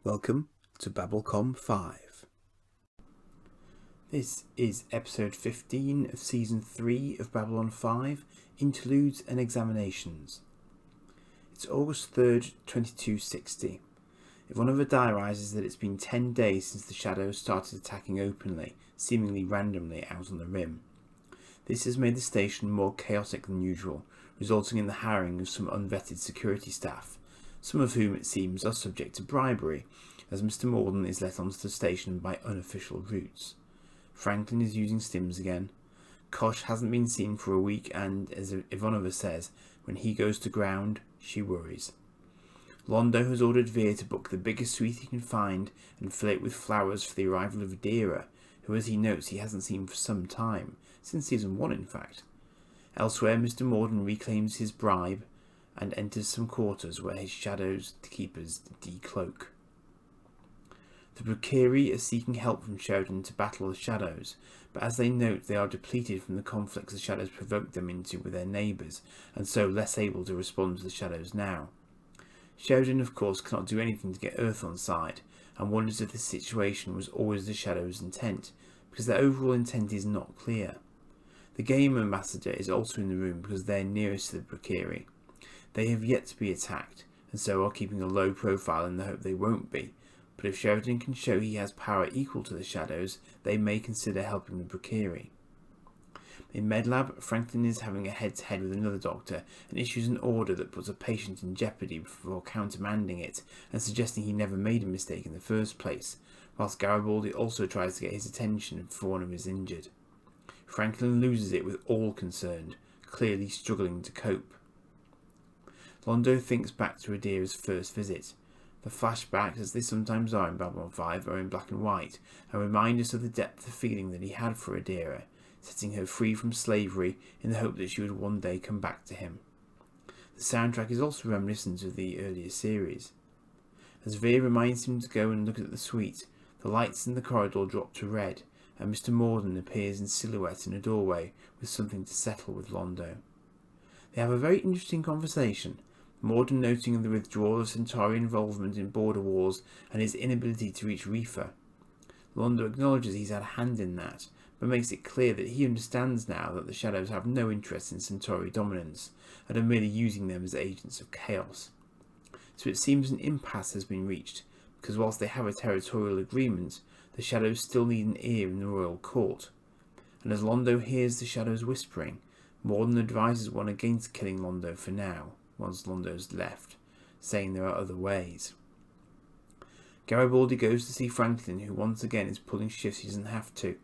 Welcome to Babblecom 5. This is episode 15 of season 3 of Babylon 5, Interludes and Examinations. It's August 3rd, 2260. Ivanova diarizes that it's been 10 days since the Shadows started attacking openly, seemingly randomly out on the rim. This has made the station more chaotic than usual, resulting in the hiring of some unvetted security staff, some of whom it seems are subject to bribery, as Mr. Morden is let onto the station by unofficial routes. Franklin is using stims again. Kosh hasn't been seen for a week and, as Ivanova says, when he goes to ground, she worries. Londo has ordered Veer to book the biggest suite he can find and fill it with flowers for the arrival of Adira, who, as he notes, he hasn't seen for some time, since season 1 in fact. Elsewhere, Mr. Morden reclaims his bribe and enters some quarters where his shadows keepers decloak. The Brukiri are seeking help from Sheridan to battle the shadows, but as they note, they are depleted from the conflicts the shadows provoked them into with their neighbours, and so less able to respond to the shadows now. Sheridan, of course, cannot do anything to get Earth on side, and wonders if this situation was always the shadows' intent, because their overall intent is not clear. The Game Ambassador is also in the room because they are nearest to the Brukiri. They have yet to be attacked, and so are keeping a low profile in the hope they won't be, but if Sheridan can show he has power equal to the shadows, they may consider helping the Brukiri. In Medlab, Franklin is having a head-to-head with another doctor and issues an order that puts a patient in jeopardy before countermanding it and suggesting he never made a mistake in the first place, whilst Garibaldi also tries to get his attention for one of his injured. Franklin loses it with all concerned, clearly struggling to cope. Londo thinks back to Adira's first visit. The flashbacks, as they sometimes are in Babylon 5, are in black and white, and remind us of the depth of feeling that he had for Adira, setting her free from slavery in the hope that she would one day come back to him. The soundtrack is also reminiscent of the earlier series. As Veer reminds him to go and look at the suite, the lights in the corridor drop to red, and Mr. Morden appears in silhouette in a doorway with something to settle with Londo. They have a very interesting conversation, Morden noting the withdrawal of Centauri involvement in border wars and his inability to reach Reefer. Londo acknowledges he's had a hand in that, but makes it clear that he understands now that the Shadows have no interest in Centauri dominance and are merely using them as agents of chaos. So it seems an impasse has been reached, because whilst they have a territorial agreement, the Shadows still need an ear in the royal court. And as Londo hears the Shadows whispering, Morden advises one against killing Londo for now, once Londo's left, saying there are other ways. Garibaldi goes to see Franklin, who once again is pulling shifts he doesn't have to,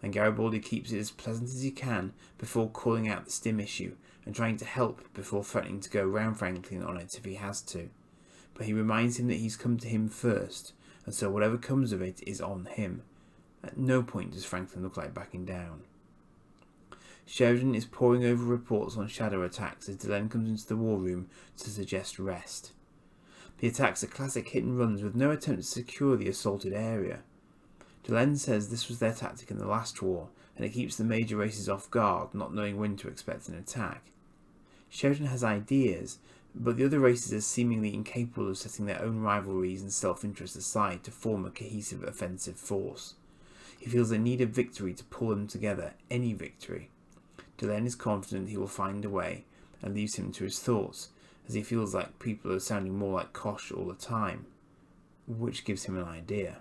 and Garibaldi keeps it as pleasant as he can before calling out the stim issue and trying to help before threatening to go round Franklin on it if he has to. But he reminds him that he's come to him first, and so whatever comes of it is on him. At no point does Franklin look like backing down. Sheridan is poring over reports on shadow attacks as Delenn comes into the war room to suggest rest. The attacks are classic hit and runs with no attempt to secure the assaulted area. Delenn says this was their tactic in the last war, and it keeps the major races off guard, not knowing when to expect an attack. Sheridan has ideas, but the other races are seemingly incapable of setting their own rivalries and self-interest aside to form a cohesive offensive force. He feels they need a victory to pull them together, any victory. Delenn is confident he will find a way, and leaves him to his thoughts, as he feels like people are sounding more like Kosh all the time, which gives him an idea.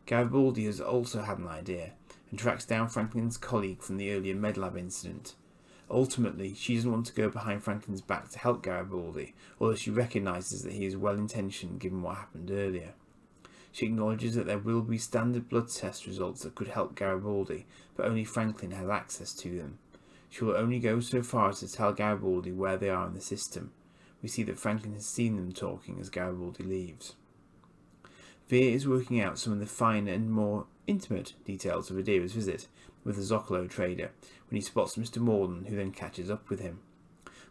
Garibaldi has also had an idea, and tracks down Franklin's colleague from the earlier Medlab incident. Ultimately, she doesn't want to go behind Franklin's back to help Garibaldi, although she recognises that he is well-intentioned given what happened earlier. She acknowledges that there will be standard blood test results that could help Garibaldi, but only Franklin has access to them. She will only go so far as to tell Garibaldi where they are in the system. We see that Franklin has seen them talking as Garibaldi leaves. Veer is working out some of the finer and more intimate details of Adira's visit with the Zocalo trader when he spots Mr. Morden, who then catches up with him.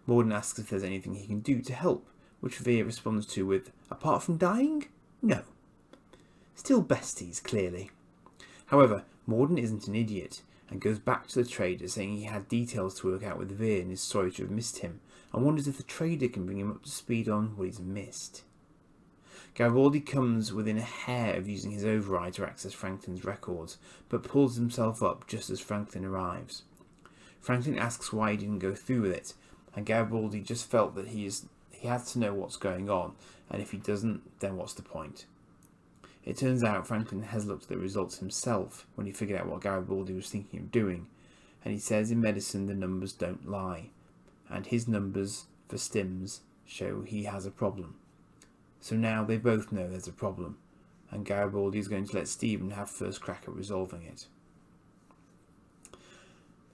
Morden asks if there's anything he can do to help, which Veer responds to with, "Apart from dying? No." Still besties, clearly. However, Morden isn't an idiot, and goes back to the trader saying he had details to work out with Veer and is sorry to have missed him, and wonders if the trader can bring him up to speed on what he's missed. Garibaldi comes within a hair of using his override to access Franklin's records, but pulls himself up just as Franklin arrives. Franklin asks why he didn't go through with it, and Garibaldi just felt that he had to know what's going on, and if he doesn't, then what's the point? It turns out Franklin has looked at the results himself when he figured out what Garibaldi was thinking of doing, and he says in medicine the numbers don't lie, and his numbers for stims show he has a problem. So now they both know there's a problem, and Garibaldi is going to let Stephen have first crack at resolving it.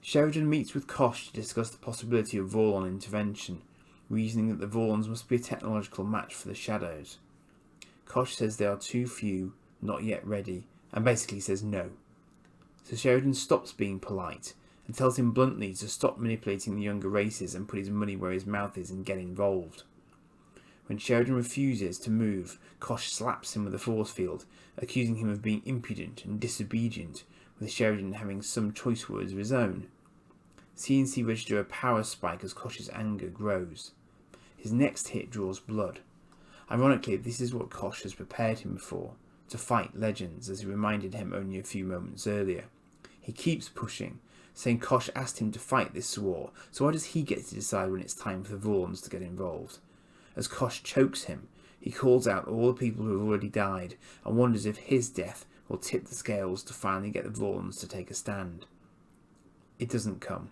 Sheridan meets with Kosh to discuss the possibility of Vorlon intervention, reasoning that the Vorlons must be a technological match for the Shadows. Kosh says they are too few, not yet ready, and basically says no. So Sheridan stops being polite and tells him bluntly to stop manipulating the younger races and put his money where his mouth is and get involved. When Sheridan refuses to move, Kosh slaps him with a force field, accusing him of being impudent and disobedient, with Sheridan having some choice words of his own. CNC register a power spike as Kosh's anger grows. His next hit draws blood. Ironically, this is what Kosh has prepared him for, to fight legends, as he reminded him only a few moments earlier. He keeps pushing, saying Kosh asked him to fight this war, so why does he get to decide when it's time for the Vorlons to get involved? As Kosh chokes him, he calls out all the people who have already died and wonders if his death will tip the scales to finally get the Vorlons to take a stand. It doesn't come.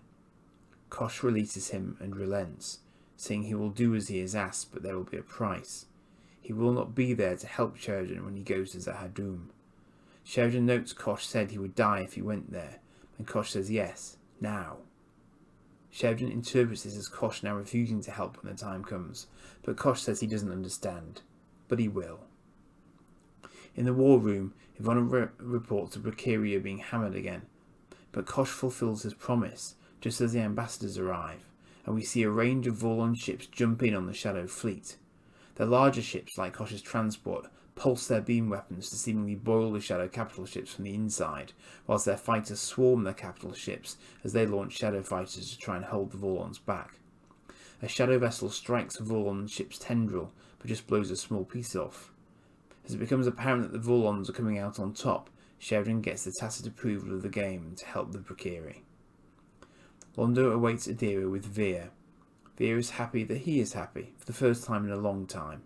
Kosh releases him and relents, saying he will do as he is asked, but there will be a price. He will not be there to help Sheridan when he goes to Zahadum. Sheridan notes Kosh said he would die if he went there, and Kosh says yes, now. Sheridan interprets this as Kosh now refusing to help when the time comes, but Kosh says he doesn't understand, but he will. In the war room, Ivanov reports the Bracaria being hammered again, but Kosh fulfills his promise just as the ambassadors arrive, and we see a range of Vorlon ships jump in on the Shadow fleet. The larger ships, like Kosh's transport, pulse their beam weapons to seemingly boil the Shadow capital ships from the inside, whilst their fighters swarm their capital ships as they launch Shadow fighters to try and hold the Vorlons back. A Shadow vessel strikes a Vorlon ship's tendril, but just blows a small piece off. As it becomes apparent that the Vorlons are coming out on top, Sheridan gets the tacit approval of the game to help the Bracaria. Londo awaits Adira with Veer. Veer is happy that he is happy, for the first time in a long time.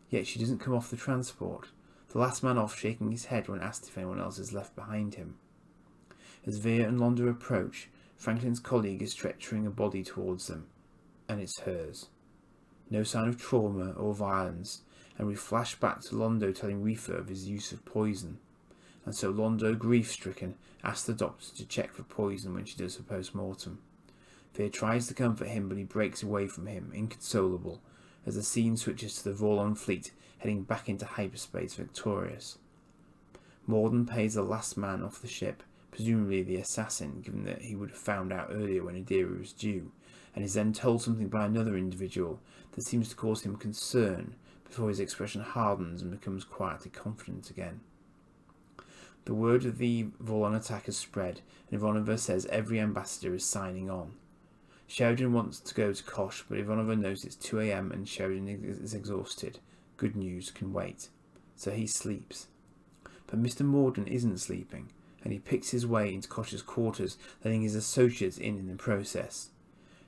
Yet she doesn't come off the transport, the last man off shaking his head when asked if anyone else is left behind him. As Veer and Londo approach, Franklin's colleague is stretching a body towards them, and it's hers. No sign of trauma or violence, and we flash back to Londo telling Reefer of his use of poison. And so Londo, grief-stricken, asks the doctor to check for poison when she does her post-mortem. Veer tries to comfort him, but he breaks away from him, inconsolable, as the scene switches to the Vorlon fleet heading back into hyperspace victorious. Morden pays the last man off the ship, presumably the assassin, given that he would have found out earlier when Adira was due, and is then told something by another individual that seems to cause him concern before his expression hardens and becomes quietly confident again. The word of the Vorlon attack has spread, and Ivanova says every ambassador is signing on. Sheridan wants to go to Kosh, but Ivanova knows it's 2 a.m. and Sheridan is exhausted. Good news can wait. So he sleeps. But Mr. Morden isn't sleeping, and he picks his way into Kosh's quarters, letting his associates in the process.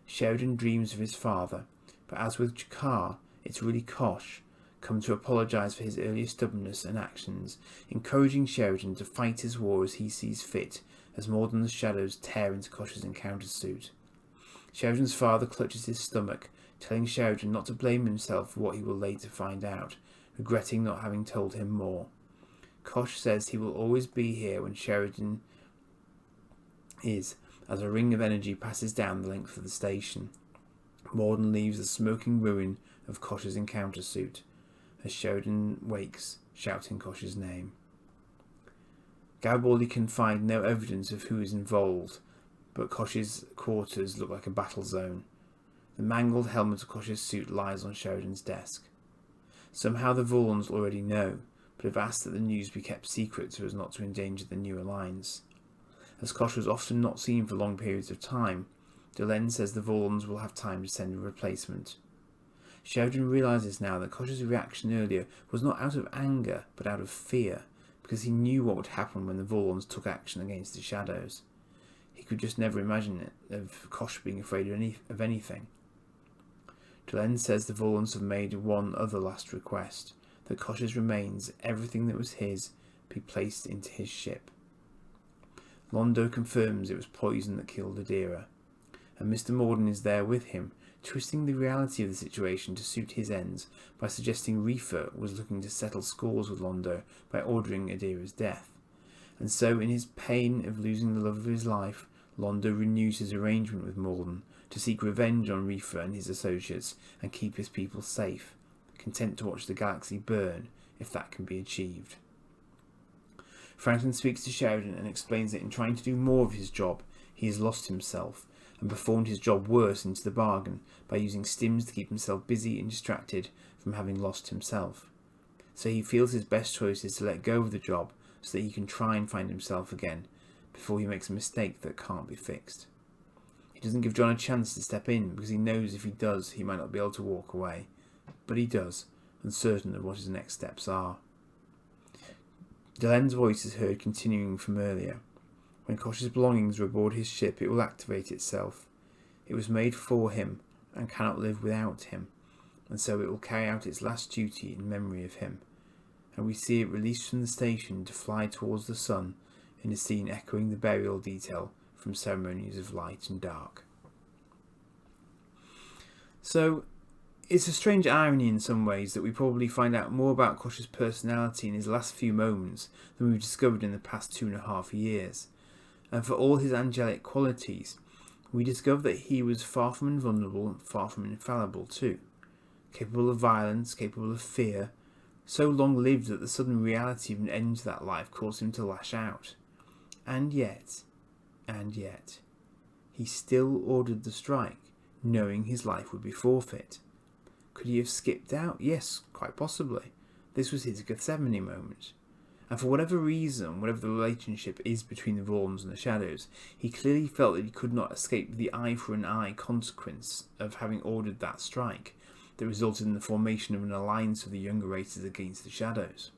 Sheridan dreams of his father, but as with Jakar, it's really Kosh, come to apologise for his earlier stubbornness and actions, encouraging Sheridan to fight his war as he sees fit, as Morden's shadows tear into Kosh's encounter suit. Sheridan's father clutches his stomach, telling Sheridan not to blame himself for what he will later find out, regretting not having told him more. Kosh says he will always be here when Sheridan is, as a ring of energy passes down the length of the station. Morden leaves the smoking ruin of Kosh's encounter suit, as Sheridan wakes, shouting Kosh's name. Garibaldi can find no evidence of who is involved, but Kosh's quarters look like a battle zone. The mangled helmet of Kosh's suit lies on Sheridan's desk. Somehow the Vorlons already know, but have asked that the news be kept secret so as not to endanger the new alliance. As Kosh was often not seen for long periods of time, Delenn says the Vorlons will have time to send a replacement. Sheridan realises now that Kosh's reaction earlier was not out of anger, but out of fear, because he knew what would happen when the Vorlons took action against the Shadows. He could just never imagine it, of Kosh being afraid of anything. Delenn says the Vorlons have made one other last request, that Kosh's remains, everything that was his, be placed into his ship. Londo confirms it was poison that killed Adira, and Mr. Morden is there with him, twisting the reality of the situation to suit his ends by suggesting Reefer was looking to settle scores with Londo by ordering Adira's death. And so, in his pain of losing the love of his life, Londo renews his arrangement with Morden to seek revenge on Reefer and his associates and keep his people safe, content to watch the galaxy burn if that can be achieved. Franklin speaks to Sheridan and explains that in trying to do more of his job, he has lost himself, and performed his job worse into the bargain by using stims to keep himself busy and distracted from having lost himself. So he feels his best choice is to let go of the job so that he can try and find himself again before he makes a mistake that can't be fixed. He doesn't give John a chance to step in because he knows if he does he might not be able to walk away, but he does, uncertain of what his next steps are. Delenn's voice is heard continuing from earlier. When Kosh's belongings are aboard his ship, it will activate itself. It was made for him and cannot live without him, and so it will carry out its last duty in memory of him. And we see it released from the station to fly towards the sun in a scene echoing the burial detail from Ceremonies of Light and Dark. So, it's a strange irony in some ways that we probably find out more about Kosh's personality in his last few moments than we've discovered in the past 2.5 years. And for all his angelic qualities, we discover that he was far from invulnerable and far from infallible too. Capable of violence, capable of fear, so long-lived that the sudden reality of an end to that life caused him to lash out. And yet, he still ordered the strike, knowing his life would be forfeit. Could he have skipped out? Yes, quite possibly. This was his Gethsemane moment. And for whatever reason, whatever the relationship is between the Vorlons and the Shadows, he clearly felt that he could not escape the eye for an eye consequence of having ordered that strike that resulted in the formation of an alliance of the younger races against the Shadows.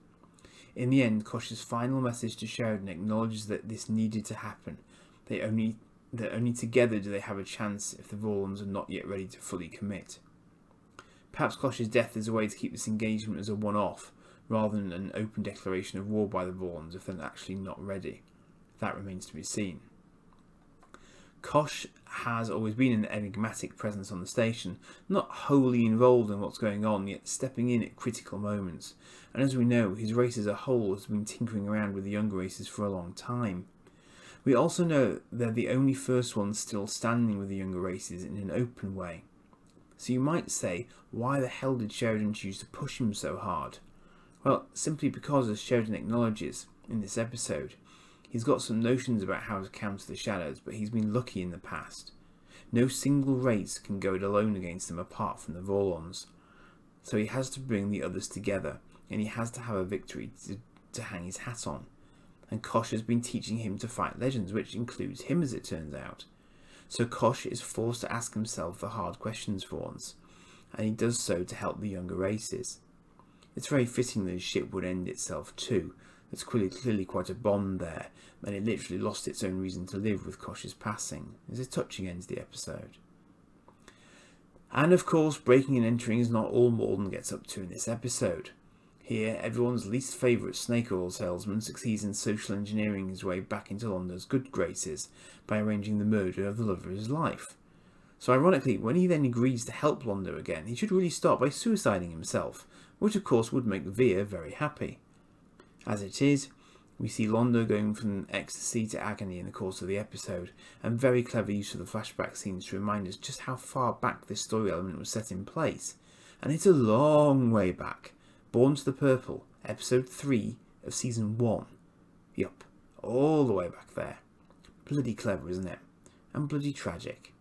In the end, Kosh's final message to Sheridan acknowledges that this needed to happen, that only together do they have a chance if the Vorlons are not yet ready to fully commit. Perhaps Kosh's death is a way to keep this engagement as a one-off, rather than an open declaration of war by the Vorlons if they're actually not ready. That remains to be seen. Kosh has always been an enigmatic presence on the station, not wholly involved in what's going on, yet stepping in at critical moments. And as we know, his race as a whole has been tinkering around with the younger races for a long time. We also know they're the only first ones still standing with the younger races in an open way. So you might say, why the hell did Sheridan choose to push him so hard? Well, simply because, as Sheridan acknowledges in this episode, he's got some notions about how to counter the Shadows, but he's been lucky in the past. No single race can go it alone against them apart from the Vorlons. So he has to bring the others together, and he has to have a victory to hang his hat on. And Kosh has been teaching him to fight legends, which includes him as it turns out. So Kosh is forced to ask himself the hard questions for once, and he does so to help the younger races. It's very fitting that his ship would end itself too. There's clearly quite a bond there, and it literally lost its own reason to live with Kosh's passing. It's a touching end to the episode. And of course, breaking and entering is not all Morden gets up to in this episode. Here, everyone's least favourite snake oil salesman succeeds in social engineering his way back into Londo's good graces by arranging the murder of the love of his life. So ironically, when he then agrees to help Londo again, he should really start by suiciding himself, which of course would make Veer very happy. As it is, we see Londo going from ecstasy to agony in the course of the episode, and very clever use of the flashback scenes to remind us just how far back this story element was set in place. And it's a long way back. Born to the Purple, episode 3 of season 1. Yup, all the way back there. Bloody clever, isn't it? And bloody tragic.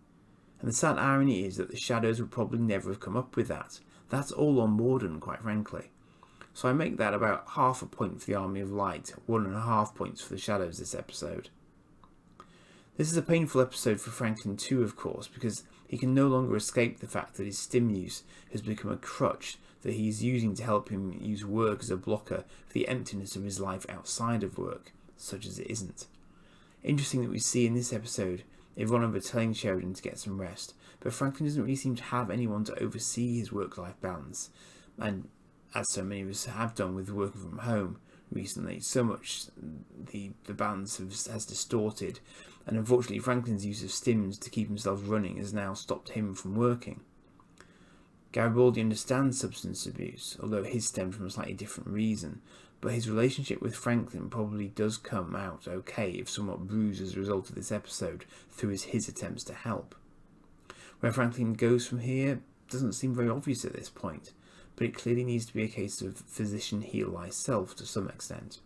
And the sad irony is that the Shadows would probably never have come up with that. That's all on Morden, quite frankly. So I make that about 0.5 point for the Army of Light, 1.5 points for the Shadows this episode. This is a painful episode for Franklin too, of course, because he can no longer escape the fact that his stim use has become a crutch that he is using to help him use work as a blocker for the emptiness of his life outside of work, such as it isn't. Interesting that we see in this episode Ivanova telling Sheridan to get some rest, but Franklin doesn't really seem to have anyone to oversee his work-life balance, and as so many of us have done with working from home recently, so much the balance has distorted, and unfortunately Franklin's use of stims to keep himself running has now stopped him from working. Garibaldi understands substance abuse, although his stemmed from a slightly different reason, but his relationship with Franklin probably does come out okay, if somewhat bruised as a result of this episode through his attempts to help. Where Franklin goes from here doesn't seem very obvious at this point, but it clearly needs to be a case of physician heal thyself to some extent.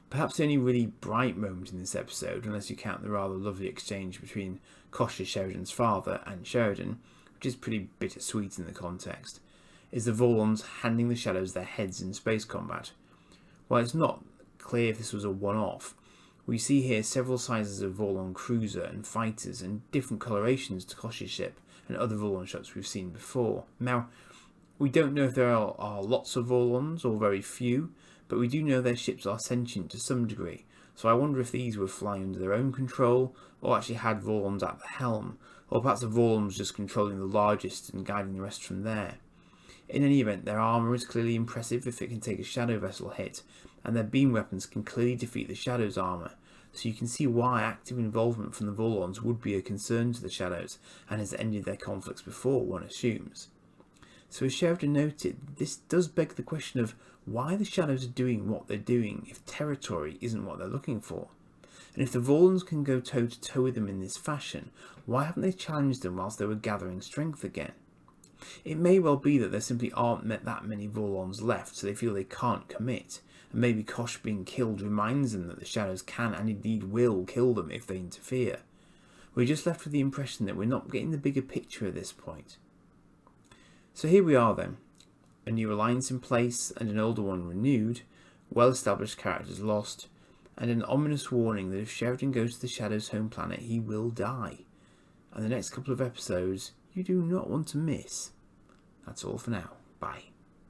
Perhaps the only really bright moment in this episode, unless you count the rather lovely exchange between Kosher, Sheridan's father, and Sheridan, which is pretty bittersweet in the context, is the Vorlons handing the Shadows their heads in space combat. While it's not clear if this was a one-off, we see here several sizes of Vorlon cruiser and fighters and different colorations to Kosher's ship and other Vorlon ships we've seen before. Now, we don't know if there are lots of Vorlons or very few, but we do know their ships are sentient to some degree, so I wonder if these were flying under their own control, or actually had Vorlons at the helm, or perhaps the Vorlon was just controlling the largest and guiding the rest from there. In any event, their armour is clearly impressive if it can take a Shadow vessel hit, and their beam weapons can clearly defeat the Shadow's armour, so you can see why active involvement from the Vorlons would be a concern to the Shadows, and has ended their conflicts before, one assumes. So as Sheridan noted, this does beg the question of why the Shadows are doing what they're doing if territory isn't what they're looking for. And if the Vorlons can go toe-to-toe with them in this fashion, why haven't they challenged them whilst they were gathering strength again? It may well be that there simply aren't that many Vorlons left, so they feel they can't commit, and maybe Kosh being killed reminds them that the Shadows can and indeed will kill them if they interfere. We're just left with the impression that we're not getting the bigger picture at this point. So here we are then, a new alliance in place and an older one renewed, well-established characters lost, and an ominous warning that if Sheridan goes to the Shadows' home planet, he will die. And the next couple of episodes you do not want to miss. That's all for now. Bye.